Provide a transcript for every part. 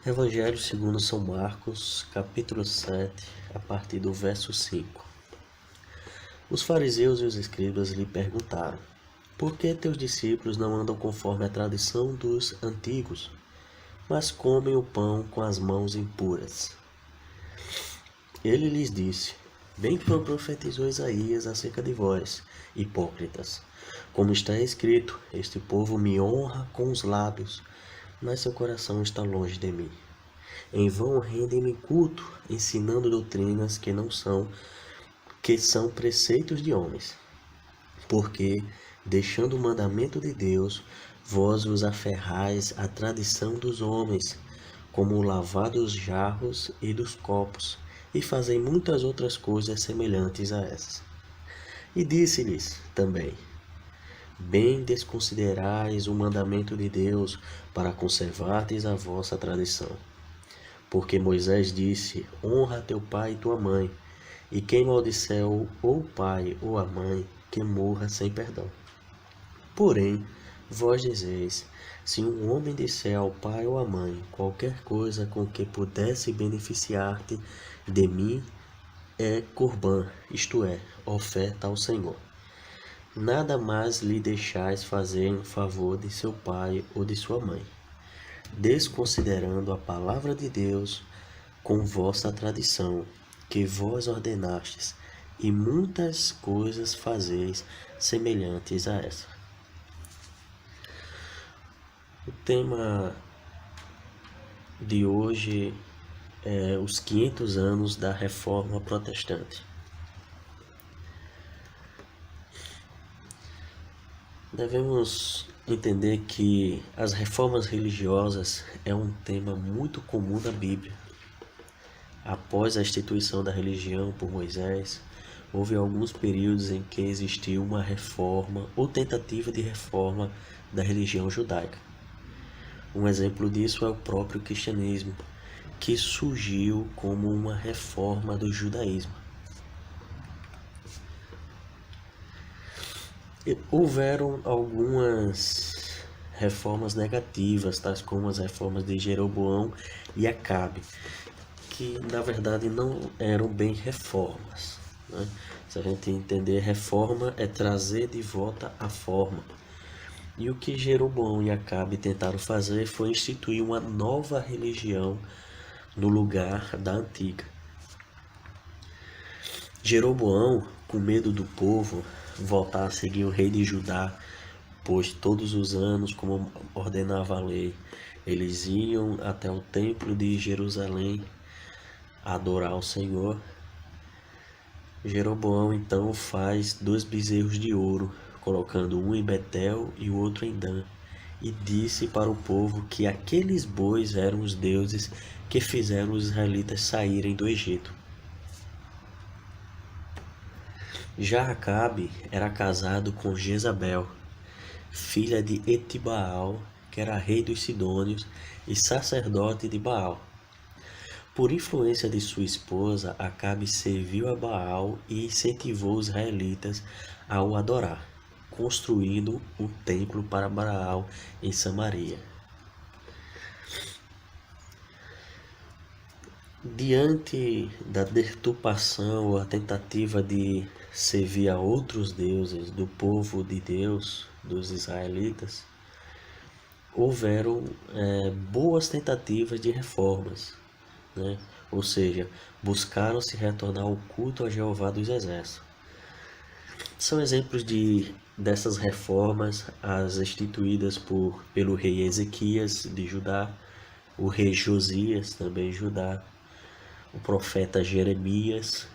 Evangelho segundo São Marcos, capítulo 7, a partir do verso 5. Os fariseus e os escribas lhe perguntaram: Por que teus discípulos não andam conforme a tradição dos antigos, mas comem o pão com as mãos impuras? Ele lhes disse: Bem profetizou Isaías acerca de vós, hipócritas. Como está escrito: Este povo me honra com os lábios, mas seu coração está longe de mim. Em vão rendem-me culto, ensinando doutrinas que são preceitos de homens. Porque, deixando o mandamento de Deus, vós vos aferrais à tradição dos homens, como o lavar dos jarros e dos copos, e fazei muitas outras coisas semelhantes a essas. E disse-lhes também: Bem desconsiderais o mandamento de Deus para conservardes a vossa tradição. Porque Moisés disse: Honra teu pai e tua mãe, e quem maldisser ou o pai ou a mãe, que morra sem perdão. Porém, vós dizeis: Se um homem disser ao pai ou à mãe qualquer coisa com que pudesse beneficiar-te de mim, é corbã, isto é, oferta ao Senhor. Nada mais lhe deixais fazer em favor de seu pai ou de sua mãe, desconsiderando a palavra de Deus com vossa tradição, que vós ordenastes, e muitas coisas fazeis semelhantes a essa. O tema de hoje é os 500 anos da Reforma Protestante. Devemos entender que as reformas religiosas é um tema muito comum na Bíblia. Após a instituição da religião por Moisés, houve alguns períodos em que existiu uma reforma ou tentativa de reforma da religião judaica. Um exemplo disso é o próprio cristianismo, que surgiu como uma reforma do judaísmo. Houveram algumas reformas negativas, tais como as reformas de Jeroboão e Acabe, que na verdade não eram bem reformas, né? Se a gente entender, reforma é trazer de volta a forma. E o que Jeroboão e Acabe tentaram fazer foi instituir uma nova religião no lugar da antiga. Jeroboão, com medo do povo voltar a seguir o rei de Judá, pois todos os anos, como ordenava a lei, eles iam até o templo de Jerusalém adorar o Senhor. Jeroboão então faz 2 bezerros de ouro, colocando um em Betel e o outro em Dan, e disse para o povo que aqueles bois eram os deuses que fizeram os israelitas saírem do Egito. Já Acabe era casado com Jezabel, filha de Etibaal, que era rei dos Sidônios e sacerdote de Baal. Por influência de sua esposa, Acabe serviu a Baal e incentivou os israelitas a o adorar, construindo um templo para Baal em Samaria. Diante da deturpação ou a tentativa de servir a outros deuses do povo de Deus, dos israelitas, houveram boas tentativas de reformas, né? Ou seja, buscaram se retornar ao culto a Jeová dos Exércitos. São exemplos dessas reformas as instituídas pelo rei Ezequias de Judá, o rei Josias também de Judá, o profeta Jeremias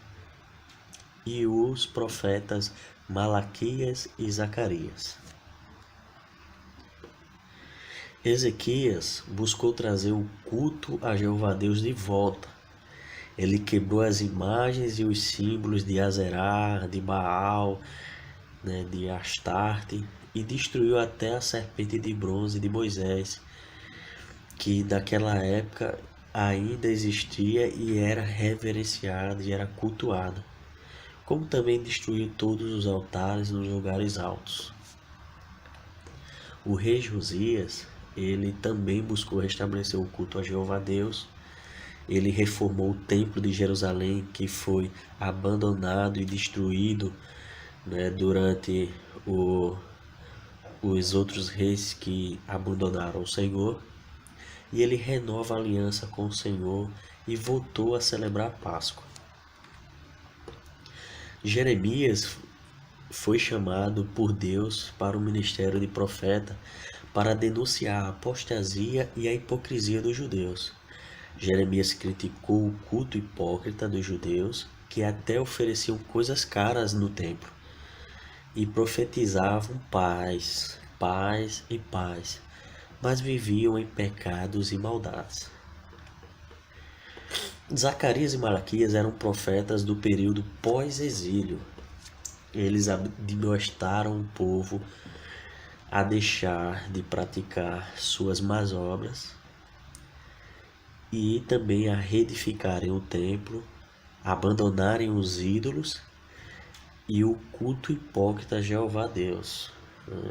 e os profetas Malaquias e Zacarias. Ezequias buscou trazer o culto a Jeová Deus de volta. Ele quebrou as imagens e os símbolos de Azerá, de Baal, de Astarte, e destruiu até a serpente de bronze de Moisés, que daquela época ainda existia e era reverenciada e era cultuada, como também destruiu todos os altares nos lugares altos. O rei Josias ele também buscou restabelecer o culto a Jeová Deus. Ele reformou o templo de Jerusalém, que foi abandonado e destruído, né, durante os outros reis que abandonaram o Senhor. E ele renova a aliança com o Senhor e voltou a celebrar a Páscoa. Jeremias foi chamado por Deus para o ministério de profeta para denunciar a apostasia e a hipocrisia dos judeus. Jeremias criticou o culto hipócrita dos judeus, que até ofereciam coisas caras no templo, e profetizavam paz, paz e paz, mas viviam em pecados e maldades. Zacarias e Malaquias eram profetas do período pós-exílio. Eles admoestaram o povo a deixar de praticar suas más obras e também a reedificarem o templo, abandonarem os ídolos e o culto hipócrita a Jeová Deus.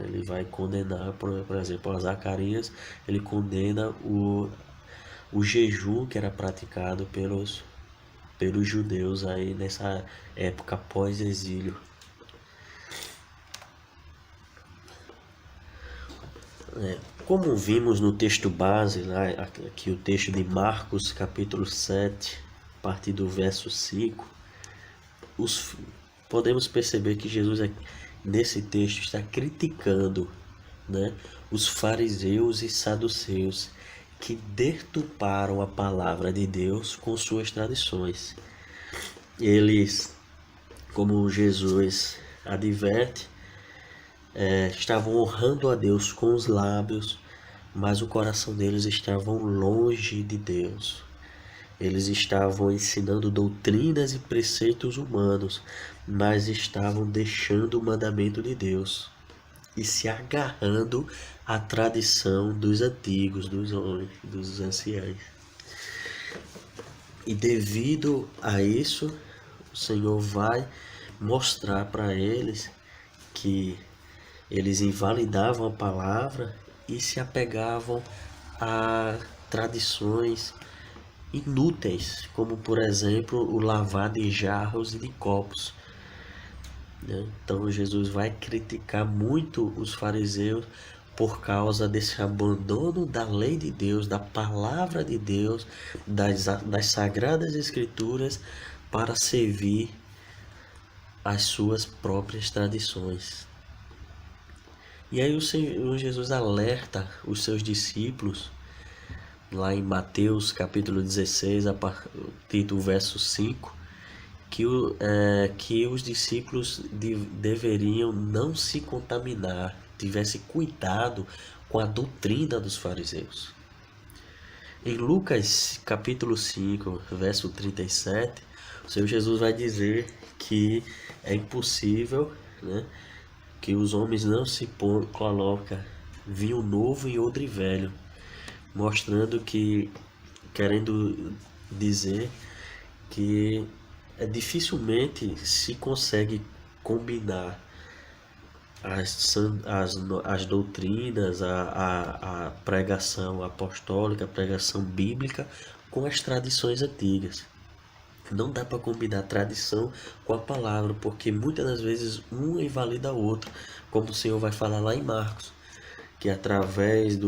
Ele vai condenar, por exemplo, a Zacarias, ele condena o jejum que era praticado pelos judeus aí nessa época pós-exílio. Como vimos no texto base, lá, aqui o texto de Marcos, capítulo 7, a partir do verso 5, podemos perceber que Jesus, nesse texto, está criticando, né, os fariseus e saduceus que deturparam a palavra de Deus com suas tradições. Eles, como Jesus adverte, estavam honrando a Deus com os lábios, mas o coração deles estava longe de Deus. Eles estavam ensinando doutrinas e preceitos humanos, mas estavam deixando o mandamento de Deus e se agarrando à tradição dos antigos, dos homens, dos anciãos. E devido a isso, o Senhor vai mostrar para eles que eles invalidavam a palavra e se apegavam a tradições inúteis, como por exemplo o lavar de jarros e de copos. Então Jesus vai criticar muito os fariseus por causa desse abandono da lei de Deus, da palavra de Deus, das sagradas escrituras, para servir as suas próprias tradições. E aí o Senhor Jesus alerta os seus discípulos, lá em Mateus capítulo 16, a partir do verso 5, que os discípulos deveriam não se contaminar, tivesse cuidado com a doutrina dos fariseus. Em Lucas capítulo 5, verso 37, o Senhor Jesus vai dizer que é impossível, né, que os homens não se colocam vinho novo em odre velho, mostrando que, querendo dizer que dificilmente se consegue combinar as doutrinas, a pregação apostólica, a pregação bíblica com as tradições antigas. Não dá para combinar a tradição com a palavra, porque muitas das vezes um invalida o outro, como o Senhor vai falar lá em Marcos, que através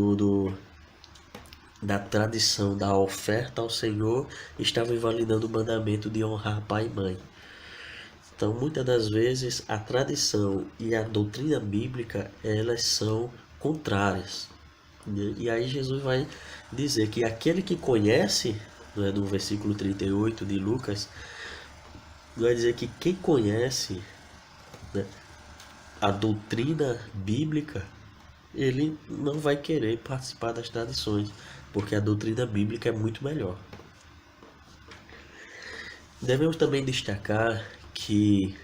da tradição da oferta ao Senhor estava invalidando o mandamento de honrar pai e mãe. Então, muitas das vezes a tradição e a doutrina bíblica, elas são contrárias. E aí Jesus vai dizer que aquele que conhece, no versículo 38 de Lucas, vai dizer que quem conhece, né, a doutrina bíblica, ele não vai querer participar das tradições, porque a doutrina bíblica é muito melhor. Devemos também destacar que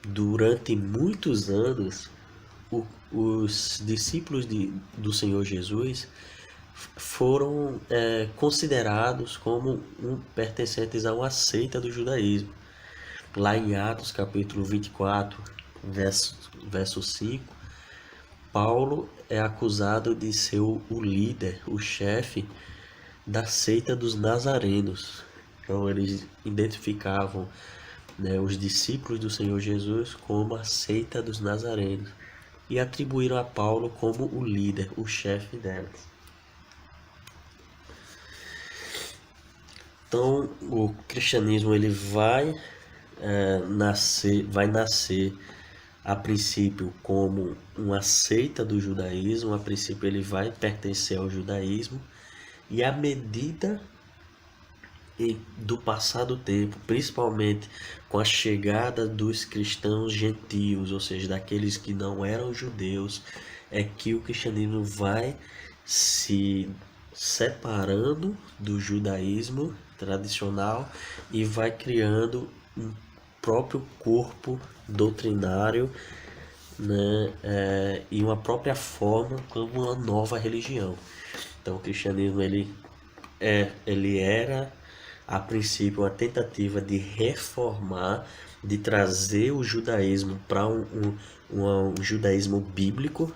durante muitos anos os discípulos do Senhor Jesus foram considerados como pertencentes a uma seita do judaísmo. Lá em Atos capítulo 24, verso 5, Paulo é acusado de ser o líder, o chefe da seita dos nazarenos. Então eles identificavam, né, os discípulos do Senhor Jesus como a seita dos nazarenos e atribuíram a Paulo como o líder, o chefe delas. Então o cristianismo ele vai nascer a princípio como uma seita do judaísmo, a princípio ele vai pertencer ao judaísmo, e à medida do passar do tempo, principalmente com a chegada dos cristãos gentios, ou seja, daqueles que não eram judeus, é que o cristianismo vai se separando do judaísmo tradicional e vai criando um próprio corpo doutrinário, né, e uma própria forma como uma nova religião. Então o cristianismo ele era a princípio uma tentativa de reformar, de trazer o judaísmo para um judaísmo bíblico,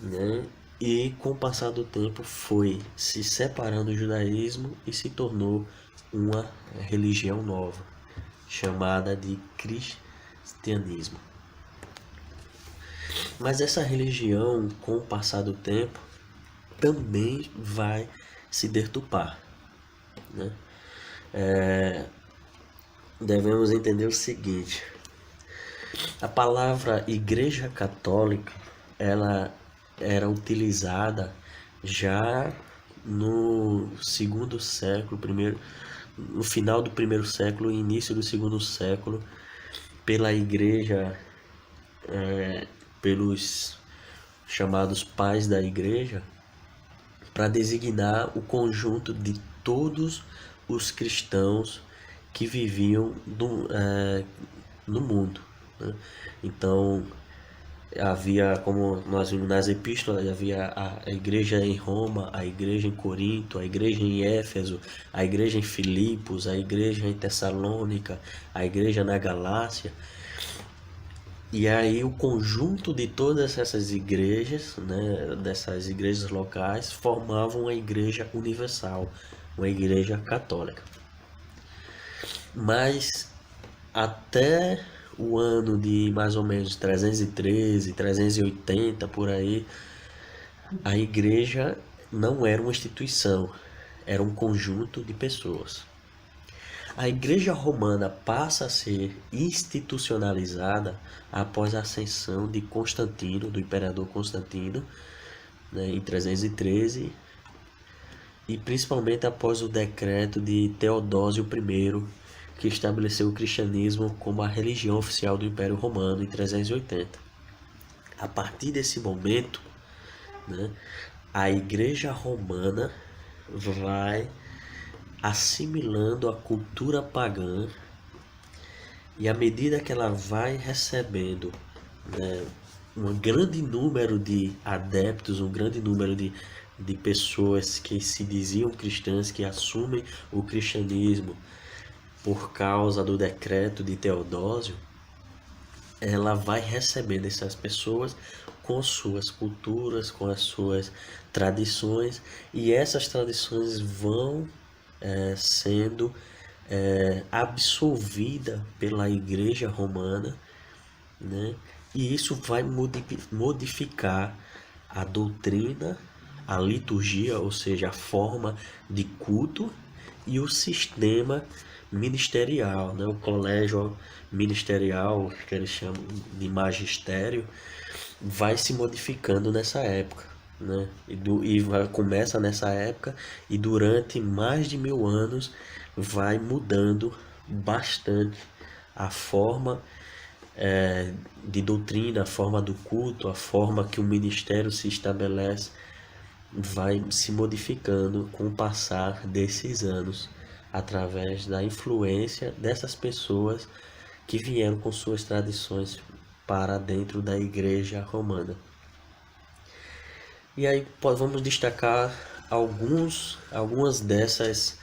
né? E com o passar do tempo foi se separando do judaísmo e se tornou uma religião nova, chamada de cristianismo. Mas essa religião, com o passar do tempo, também vai se deturpar, né? Devemos entender o seguinte: a palavra Igreja Católica ela era utilizada já no segundo século, no final do primeiro século e início do segundo século, pela Igreja, pelos chamados pais da Igreja, para designar o conjunto de todos os cristãos que viviam no mundo, né? Então havia, como nós vimos nas epístolas, havia a igreja em Roma, a igreja em Corinto, a igreja em Éfeso, a igreja em Filipos, a igreja em Tessalônica, a igreja na Galácia. E aí o conjunto de todas essas igrejas, né, dessas igrejas locais, formavam uma igreja universal, uma igreja católica. Mas até o ano de mais ou menos 313, 380, por aí, a igreja não era uma instituição, era um conjunto de pessoas. A Igreja Romana passa a ser institucionalizada após a ascensão de Constantino, do imperador Constantino, né, em 313, e principalmente após o decreto de Teodósio I, que estabeleceu o cristianismo como a religião oficial do Império Romano em 380. A partir desse momento, né, a Igreja Romana vai assimilando a cultura pagã, e à medida que ela vai recebendo, né, um grande número de adeptos, um grande número de pessoas que se diziam cristãs, que assumem o cristianismo por causa do decreto de Teodósio, ela vai recebendo essas pessoas com suas culturas, com as suas tradições, e essas tradições vão sendo absolvida pela Igreja Romana, né? E isso vai modificar a doutrina, a liturgia, ou seja, a forma de culto e o sistema ministerial, né? O colégio ministerial, que eles chamam de magistério, vai se modificando nessa época, né? Começa nessa época e durante mais de 1000 anos vai mudando bastante a forma de doutrina, a forma do culto, a forma que o ministério se estabelece, vai se modificando com o passar desses anos, através da influência dessas pessoas que vieram com suas tradições para dentro da Igreja Romana. E aí vamos destacar algumas dessas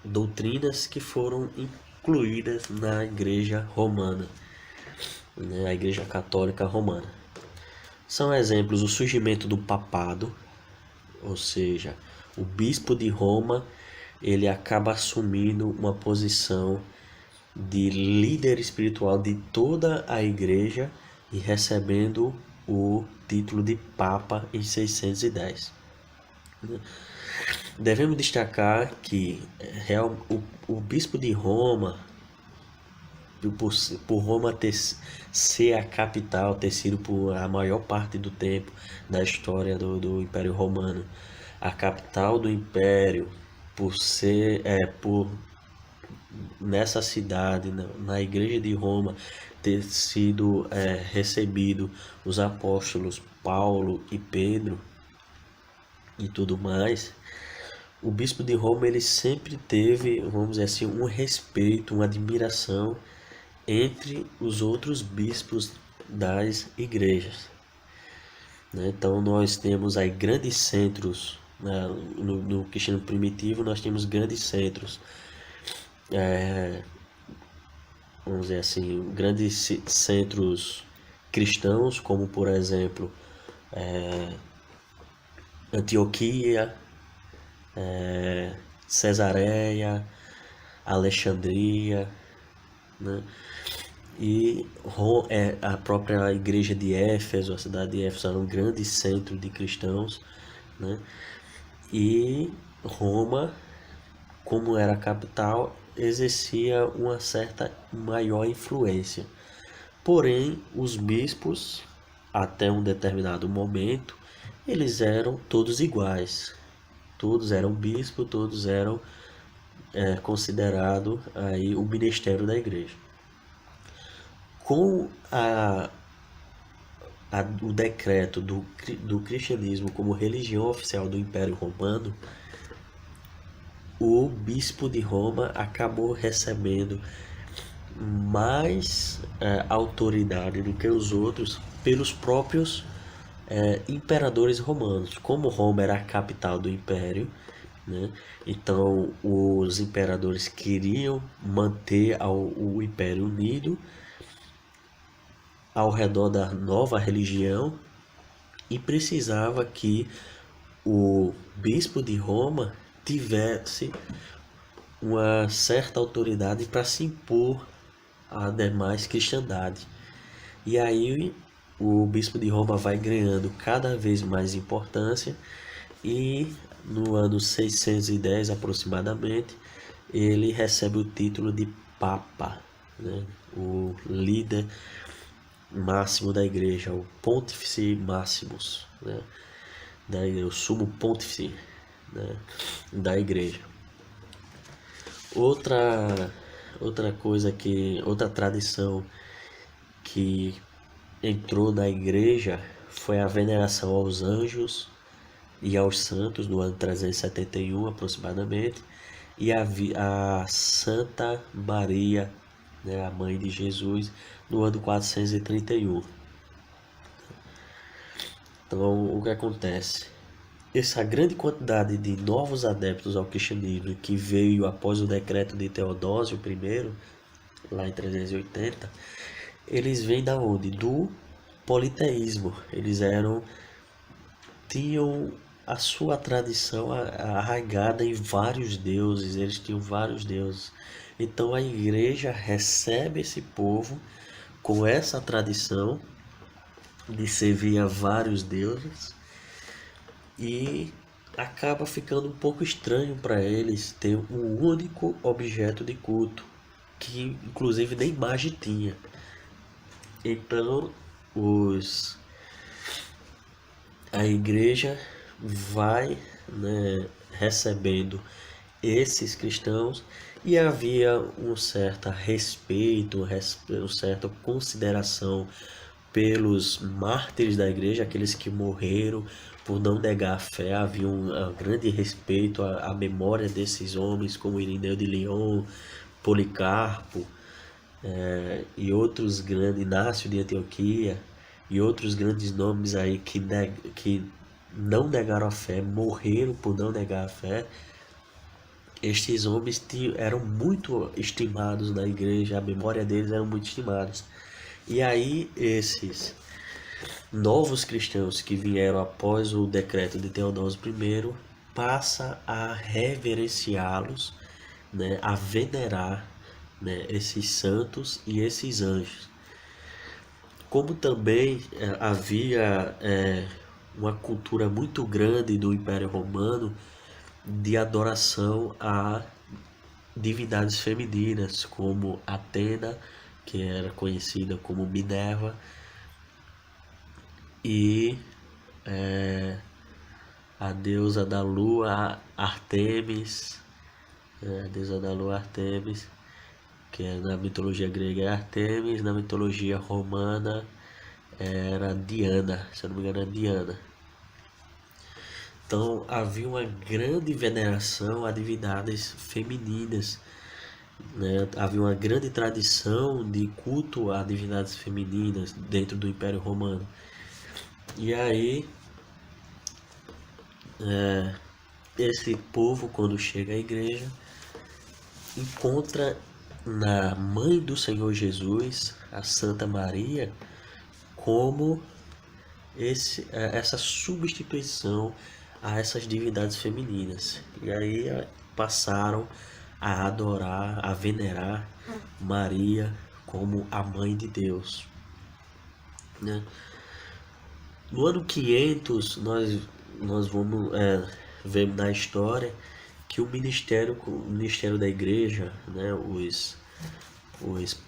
doutrinas que foram incluídas na Igreja Romana, né, a Igreja Católica Romana. São exemplos o surgimento do papado, ou seja, o bispo de Roma, ele acaba assumindo uma posição de líder espiritual de toda a igreja e recebendo o título de Papa em 610. Devemos destacar que o bispo de Roma, por Roma ser a capital, ter sido por a maior parte do tempo da história do Império Romano, a capital do Império, por nessa cidade, na igreja de Roma, ter sido recebido os apóstolos Paulo e Pedro e tudo mais, o bispo de Roma ele sempre teve, vamos dizer assim, um respeito, uma admiração entre os outros bispos das igrejas, né? Então nós temos aí grandes centros, né? No cristianismo primitivo nós temos grandes centros, vamos dizer assim, grandes centros cristãos, como por exemplo Antioquia, Cesareia, Alexandria, né? E a própria igreja de Éfeso, a cidade de Éfeso era um grande centro de cristãos, né? E Roma, como era a capital, exercia uma certa maior influência. Porém, os bispos, até um determinado momento, eles eram todos iguais. Todos eram bispos, todos eram considerados aí o ministério da igreja. Com o decreto do cristianismo como religião oficial do Império Romano, o bispo de Roma acabou recebendo mais autoridade do que os outros pelos próprios imperadores romanos. Como Roma era a capital do império, né? Então os imperadores queriam manter o império unido ao redor da nova religião e precisava que o bispo de Roma tivesse uma certa autoridade para se impor à demais cristandade. E aí o bispo de Roma vai ganhando cada vez mais importância e no ano 610 aproximadamente ele recebe o título de Papa, né? O líder máximo da igreja, o Pontífice Maximus, né? O sumo pontífice, né? Da igreja. Outra tradição que entrou na igreja foi a veneração aos anjos e aos santos no ano 371 aproximadamente, e a Santa Maria, né, a mãe de Jesus, no ano 431. Então o que acontece? Essa grande quantidade de novos adeptos ao cristianismo que veio após o decreto de Teodósio I, lá em 380, eles vêm da onde? Do politeísmo. Eles tinham a sua tradição arraigada em vários deuses, eles tinham vários deuses. Então a igreja recebe esse povo com essa tradição de servir a vários deuses e acaba ficando um pouco estranho para eles ter um único objeto de culto, que inclusive nem imagem tinha. Então a igreja vai, né, recebendo esses cristãos, e havia um certo respeito, uma certa consideração pelos mártires da igreja, aqueles que morreram por não negar a fé. Havia um grande respeito à memória desses homens, como Irineu de Lyon, Policarpo, e outros grandes, Inácio de Antioquia, e outros grandes nomes aí que não negaram a fé, morreram por não negar a fé. Estes homens eram muito estimados na igreja, a memória deles era muito estimada. E aí novos cristãos que vieram após o decreto de Teodósio I passa a reverenciá-los, né, a venerar, né, esses santos e esses anjos. Como também havia uma cultura muito grande do Império Romano de adoração a divindades femininas, como Atena, que era conhecida como Minerva, e a deusa da lua Artemis, a deusa da lua Artemis, que na mitologia grega é Artemis, na mitologia romana era Diana, se eu não me engano é Diana. Então havia uma grande veneração a divindades femininas, né? Havia uma grande tradição de culto a divindades femininas dentro do Império Romano. E aí esse povo, quando chega à igreja, encontra na mãe do Senhor Jesus, a Santa Maria, como essa substituição a essas divindades femininas. E aí passaram a adorar, a venerar Maria como a mãe de Deus, né? No ano 500, nós vamos ver na história que o ministério da igreja, né, os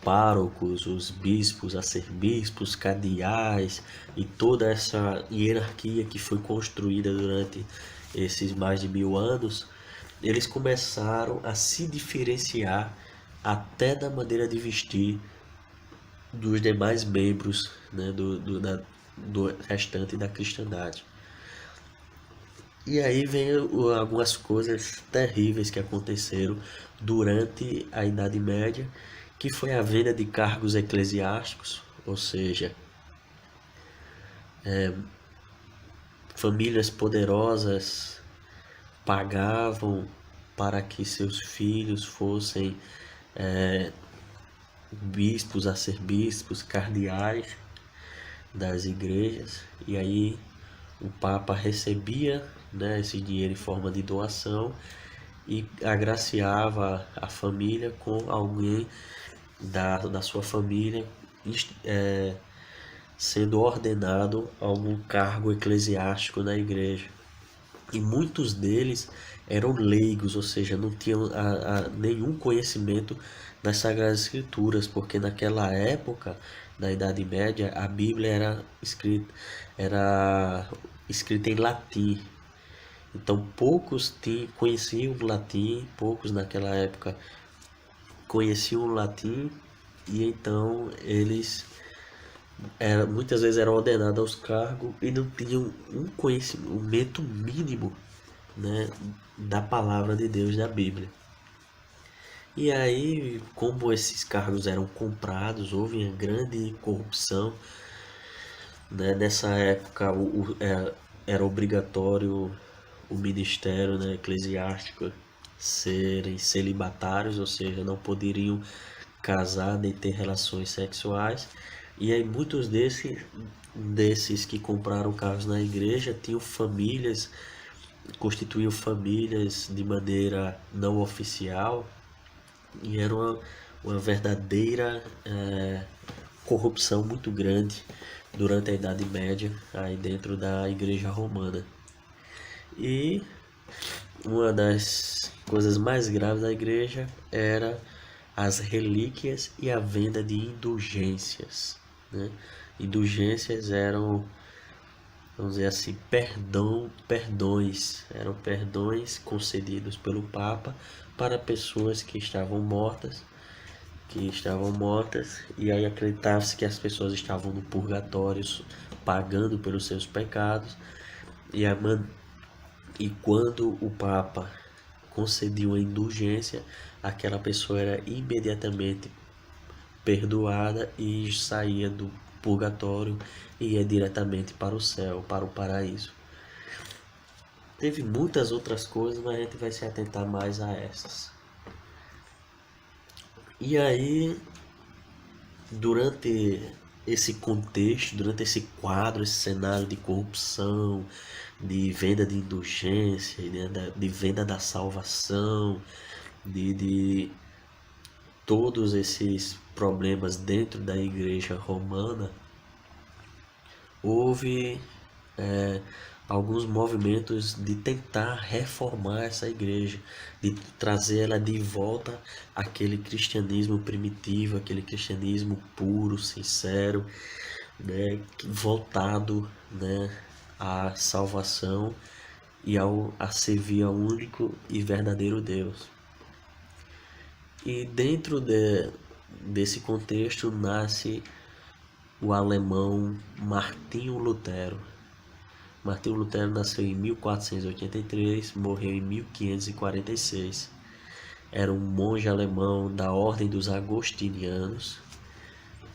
párocos, os bispos, arcebispos, cardeais e toda essa hierarquia que foi construída durante esses mais de 1000 anos, eles começaram a se diferenciar até da maneira de vestir dos demais membros, né, do restante da cristandade. E aí vem algumas coisas terríveis que aconteceram durante a Idade Média, que foi a venda de cargos eclesiásticos, ou seja, famílias poderosas pagavam para que seus filhos fossem bispos, arcebispos, cardeais das igrejas, e aí o Papa recebia, né, esse dinheiro em forma de doação e agraciava a família com alguém da sua família sendo ordenado a algum cargo eclesiástico na igreja. E muitos deles eram leigos, ou seja, não tinham nenhum conhecimento das Sagradas Escrituras, porque naquela época, na Idade Média, a Bíblia era escrita em latim. Então poucos conheciam o latim, poucos naquela época conheciam o latim, e então eles muitas vezes eram ordenados aos cargos e não tinham um conhecimento mínimo, né, da palavra de Deus, da Bíblia. E aí, como esses cargos eram comprados, houve uma grande corrupção, né? Nessa época era obrigatório o ministério, né, eclesiástico serem celibatários, ou seja, não poderiam casar nem ter relações sexuais. E aí muitos desses que compraram carros na igreja tinham famílias, constituíam famílias de maneira não oficial, e era uma verdadeira corrupção muito grande durante a Idade Média aí dentro da Igreja Romana. E uma das coisas mais graves da igreja era as relíquias e a venda de indulgências, né? Indulgências eram, vamos dizer assim, eram perdões concedidos pelo Papa para pessoas que estavam mortas, e aí acreditava-se que as pessoas estavam no purgatório pagando pelos seus pecados, e quando o Papa concedia uma indulgência, aquela pessoa era imediatamente perdoada e saía do purgatório e ia diretamente para o céu, para o paraíso. Teve muitas outras coisas, mas a gente vai se atentar mais a essas. E aí, durante esse contexto, durante esse quadro, esse cenário de corrupção, de venda de indulgência, né, de venda da salvação, de todos esses problemas dentro da igreja romana, houve alguns movimentos de tentar reformar essa igreja, de trazer ela de volta àquele cristianismo primitivo, aquele cristianismo puro, sincero, né, voltado, né, à salvação e a servir ao único e verdadeiro Deus. E dentro desse contexto nasce o alemão Martinho Lutero. Martinho Lutero nasceu em 1483, morreu em 1546. Era um monge alemão da Ordem dos Agostinianos.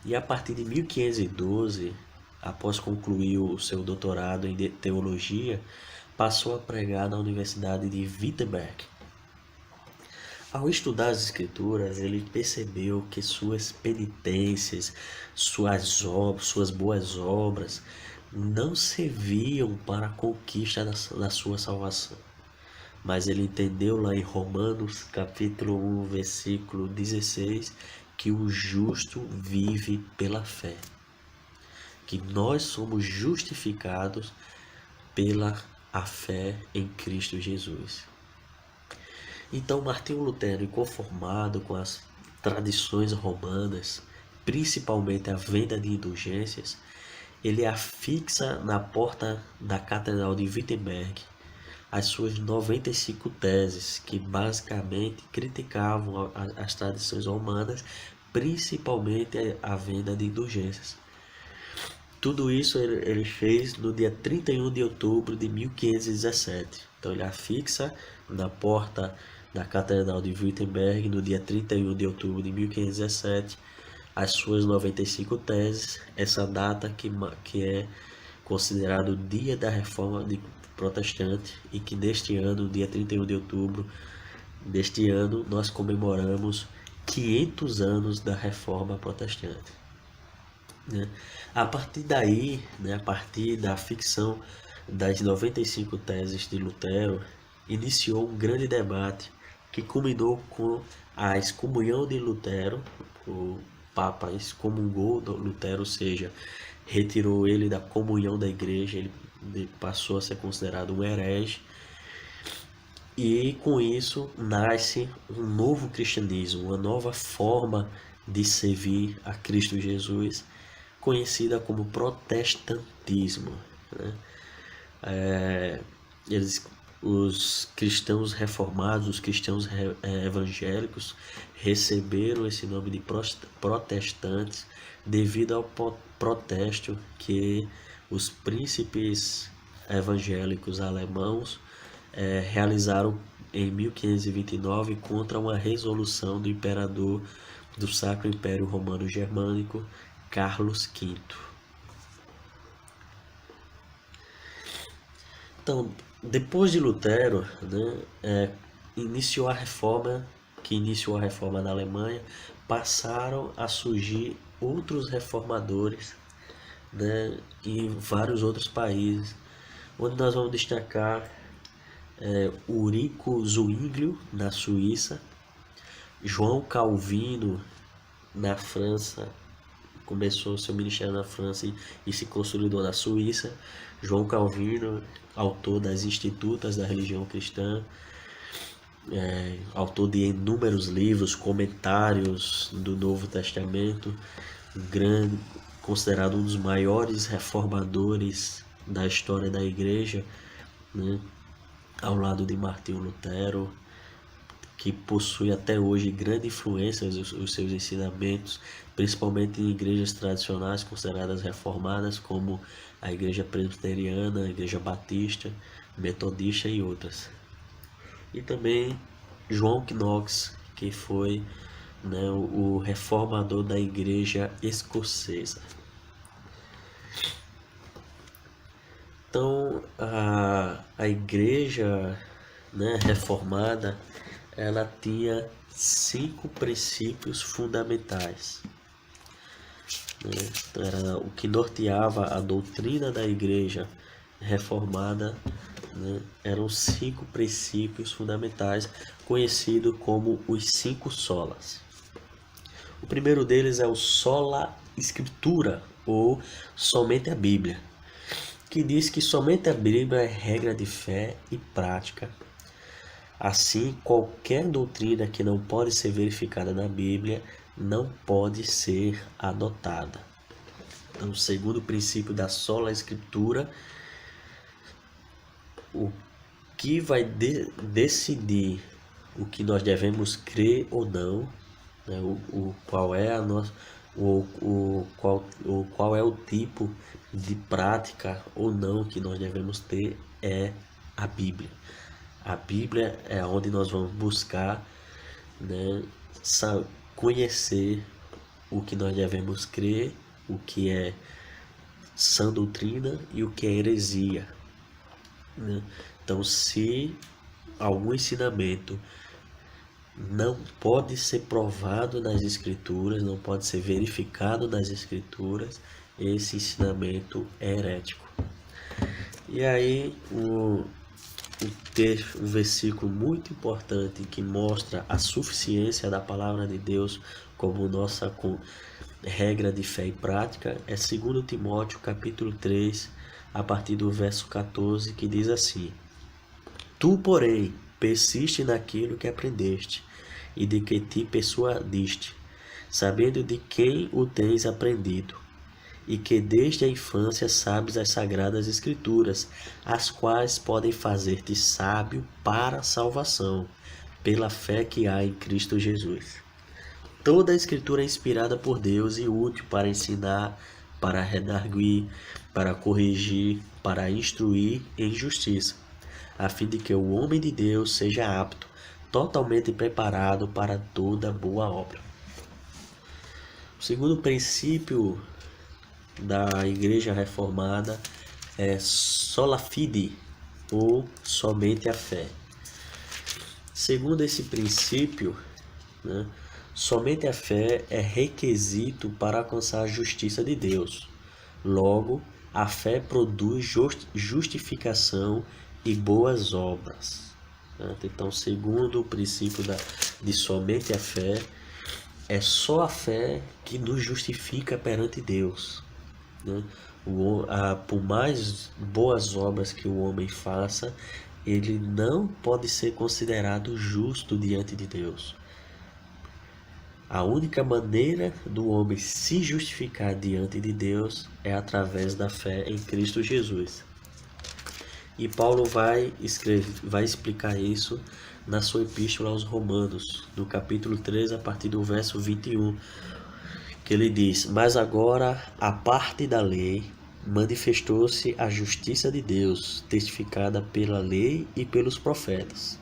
E a partir de 1512, após concluir o seu doutorado em teologia, passou a pregar na Universidade de Wittenberg. Ao estudar as Escrituras, ele percebeu que suas penitências, suas boas obras, não serviam para a conquista da sua salvação. Mas ele entendeu lá em Romanos capítulo 1, versículo 16, que o justo vive pela fé. Que nós somos justificados pela a fé em Cristo Jesus. Então Martinho Lutero, inconformado com as tradições romanas, principalmente a venda de indulgências, ele afixa na porta da Catedral de Wittenberg as suas 95 teses, que basicamente criticavam as tradições romanas, principalmente a venda de indulgências. Tudo isso ele fez no dia 31 de outubro de 1517. Então ele afixa na porta da Catedral de Wittenberg, no dia 31 de outubro de 1517, as suas 95 teses, essa data que é considerado o dia da Reforma Protestante, e que neste ano, dia 31 de outubro deste ano, nós comemoramos 500 anos da Reforma Protestante. Né? A partir daí, né, a partir da ficção das 95 teses de Lutero, iniciou um grande debate que culminou com a excomunhão de Lutero. O Papa excomungou Lutero, ou seja, retirou ele da comunhão da igreja, ele passou a ser considerado um herege. E com isso nasce um novo cristianismo, uma nova forma de servir a Cristo Jesus, conhecida como protestantismo. Né? Os cristãos reformados, os cristãos evangélicos receberam esse nome de protestantes devido ao protesto que os príncipes evangélicos alemãos realizaram em 1529 contra uma resolução do imperador do Sacro Império Romano Germânico, Carlos V. Então, depois de Lutero, né, iniciou a reforma na Alemanha, passaram a surgir outros reformadores, né, em vários outros países, onde nós vamos destacar Ulrico Zwinglio, na Suíça, João Calvino, na França, começou seu ministério na França e se consolidou na Suíça. João Calvino, autor das Institutas da Religião Cristã, autor de inúmeros livros, comentários do Novo Testamento, considerado um dos maiores reformadores da história da Igreja, né, ao lado de Martinho Lutero, que possui até hoje grande influência os seus ensinamentos, principalmente em igrejas tradicionais consideradas reformadas, como a Igreja Presbiteriana, a Igreja Batista, Metodista e outras. E também João Knox, que foi, né, o reformador da Igreja Escocesa. Então, a Igreja, né, reformada, ela tinha 5 princípios fundamentais. né? Então, era o que norteava a doutrina da igreja reformada, né? Eram 5 princípios fundamentais, conhecidos como os 5 solas. O primeiro deles é o sola escritura, ou somente a Bíblia, que diz que somente a Bíblia é regra de fé e prática. Assim, qualquer doutrina que não pode ser verificada na Bíblia não pode ser adotada. Então, o segundo princípio da sola escritura, o que vai decidir o que nós devemos crer ou não, né? Qual é a nossa, qual é o tipo de prática ou não que nós devemos ter é a Bíblia. A Bíblia é onde nós vamos buscar, né, conhecer o que nós devemos crer, o que é sã doutrina e o que é heresia, né? Então, se algum ensinamento não pode ser provado nas Escrituras, não pode ser verificado nas Escrituras, esse ensinamento é herético. E aí, um versículo muito importante que mostra a suficiência da palavra de Deus como nossa regra de fé e prática é 2 Timóteo capítulo 3, a partir do verso 14, que diz assim: Tu, porém, persiste naquilo que aprendeste e de que te persuadiste, sabendo de quem o tens aprendido, e que desde a infância sabes as sagradas escrituras, as quais podem fazer-te sábio para a salvação, pela fé que há em Cristo Jesus. Toda a escritura é inspirada por Deus e útil para ensinar, para redarguir, para corrigir, para instruir em justiça, a fim de que o homem de Deus seja apto, totalmente preparado para toda boa obra. O segundo princípio da Igreja Reformada é sola fide, ou somente a fé. Segundo esse princípio, né, somente a fé é requisito para alcançar a justiça de Deus. Logo, a fé produz justificação e boas obras. Então, segundo o princípio de somente a fé, é só a fé que nos justifica perante Deus, né? Por mais boas obras que o homem faça, ele não pode ser considerado justo diante de Deus. A única maneira do homem se justificar diante de Deus é através da fé em Cristo Jesus. E Paulo vai explicar isso na sua epístola aos Romanos, no capítulo 3, a partir do verso 21, que ele diz: Mas agora, a parte da lei, manifestou-se a justiça de Deus, testificada pela lei e pelos profetas.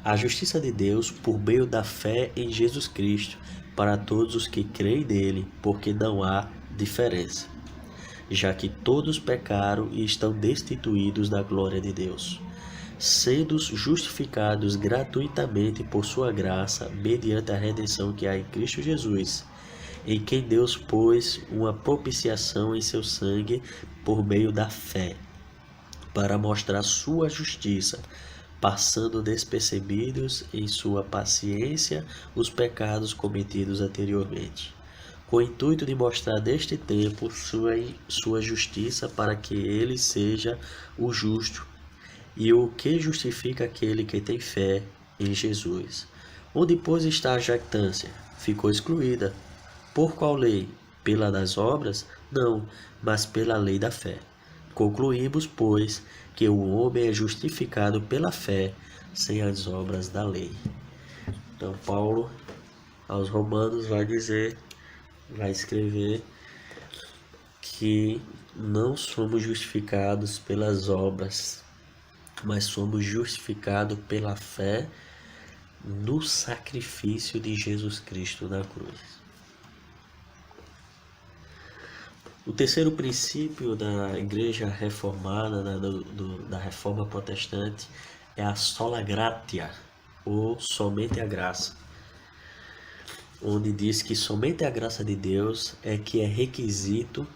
A justiça de Deus por meio da fé em Jesus Cristo, para todos os que creem nele, porque não há diferença, já que todos pecaram e estão destituídos da glória de Deus, sendo justificados gratuitamente por sua graça, mediante a redenção que há em Cristo Jesus, em quem Deus pôs uma propiciação em seu sangue por meio da fé, para mostrar sua justiça, passando despercebidos em sua paciência os pecados cometidos anteriormente, com o intuito de mostrar deste tempo sua justiça, para que ele seja o justo e o que justifica aquele que tem fé em Jesus. Onde, pois, está a jactância? Ficou excluída. Por qual lei? Pela das obras? Não, mas pela lei da fé. Concluímos, pois, que o homem é justificado pela fé, sem as obras da lei. Então, Paulo, aos Romanos, vai escrever que não somos justificados pelas obras, mas somos justificados pela fé no sacrifício de Jesus Cristo na cruz. O terceiro princípio da Igreja Reformada, da Reforma Protestante, é a sola gratia, ou somente a graça. onde diz que somente a graça de Deus é que é requisito,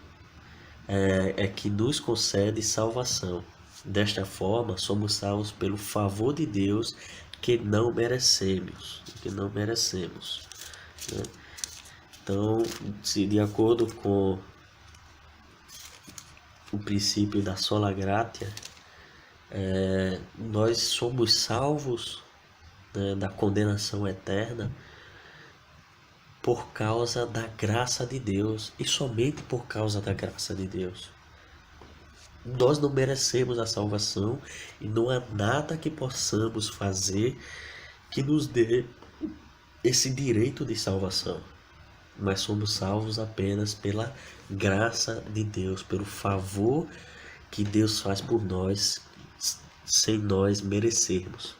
é que nos concede salvação. Desta forma, somos salvos pelo favor de Deus que não merecemos, né? Então, se de acordo com o princípio da sola gratia, nós somos salvos, né, da condenação eterna por causa da graça de Deus e somente por causa da graça de Deus. Nós não merecemos a salvação e não há nada que possamos fazer que nos dê esse direito de salvação. Mas somos salvos apenas pela graça de Deus, pelo favor que Deus faz por nós, sem nós merecermos.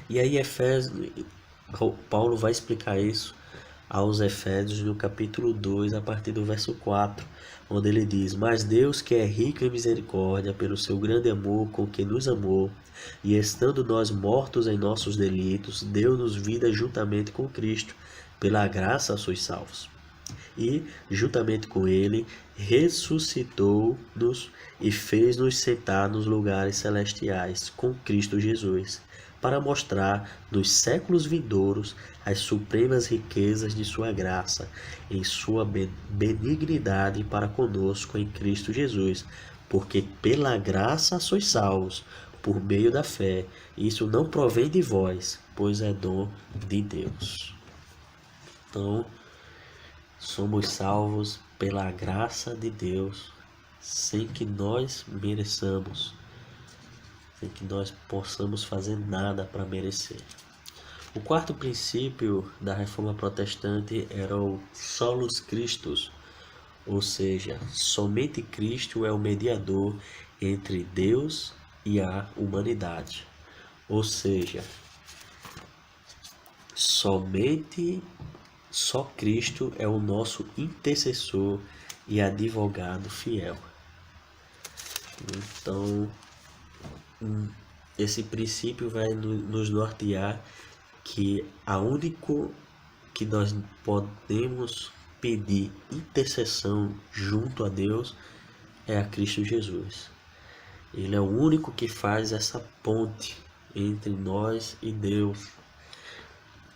E aí Paulo vai explicar isso aos Efésios no capítulo 2, a partir do verso 4, onde ele diz: Mas Deus, que é rico em misericórdia, pelo seu grande amor com que nos amou, e estando nós mortos em nossos delitos, deu-nos vida juntamente com Cristo. Pela graça sois salvos. E, juntamente com ele, ressuscitou-nos e fez-nos sentar nos lugares celestiais com Cristo Jesus, para mostrar nos séculos vindouros as supremas riquezas de sua graça, em sua benignidade para conosco em Cristo Jesus, porque pela graça sois salvos, por meio da fé. Isso não provém de vós, pois é dom de Deus. Então, somos salvos pela graça de Deus, sem que nós mereçamos, sem que nós possamos fazer nada para merecer. O quarto princípio da Reforma Protestante era o solus Christus, ou seja, somente Cristo é o mediador entre Deus e a humanidade. Ou seja, só Cristo é o nosso intercessor e advogado fiel. Então, esse princípio vai nos nortear que a único que nós podemos pedir intercessão junto a Deus é a Cristo Jesus. Ele é o único que faz essa ponte entre nós e Deus,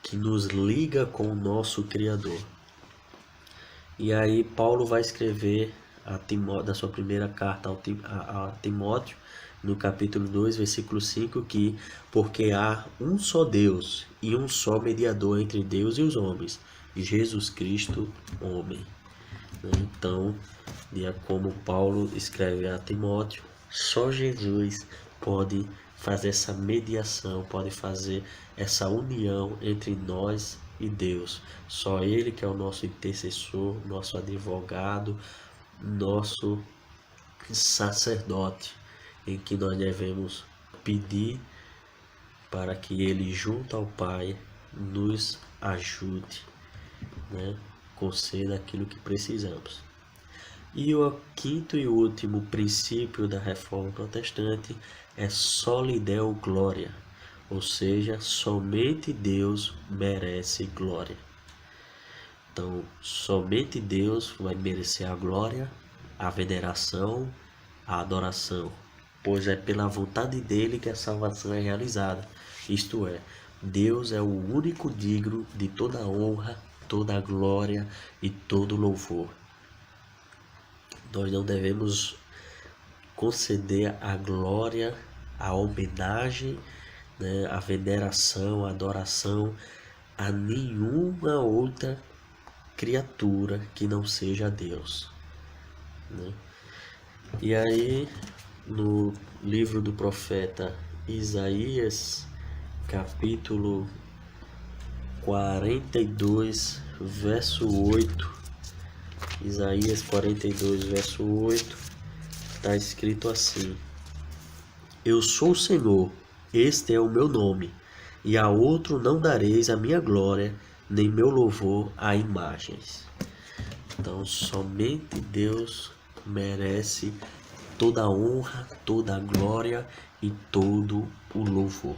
que nos liga com o nosso Criador. E aí Paulo vai escrever da sua primeira carta a Timóteo, no capítulo 2, versículo 5, que porque há um só Deus e um só mediador entre Deus e os homens, Jesus Cristo, homem. Então, como Paulo escreve a Timóteo, só Jesus pode fazer essa mediação, pode fazer essa união entre nós e Deus. Só Ele que é o nosso intercessor, nosso advogado, nosso sacerdote, em que nós devemos pedir para que Ele, junto ao Pai, nos ajude, né? Conceda aquilo que precisamos. E o quinto e último princípio da Reforma Protestante é soli Deo Gloria, ou seja, somente Deus merece glória. Então, somente Deus vai merecer a glória, a veneração, a adoração, pois é pela vontade dele que a salvação é realizada. Isto é, Deus é o único digno de toda honra, toda glória e todo louvor. Nós não devemos conceder a glória, a homenagem, né, a veneração, a adoração a nenhuma outra criatura que não seja Deus, né? E aí, no livro do profeta Isaías, capítulo 42, verso 8, Isaías 42, verso 8, está escrito assim: Eu sou o Senhor, este é o meu nome, e a outro não dareis a minha glória, nem meu louvor a imagens. Então, somente Deus merece toda a honra, toda a glória e todo o louvor.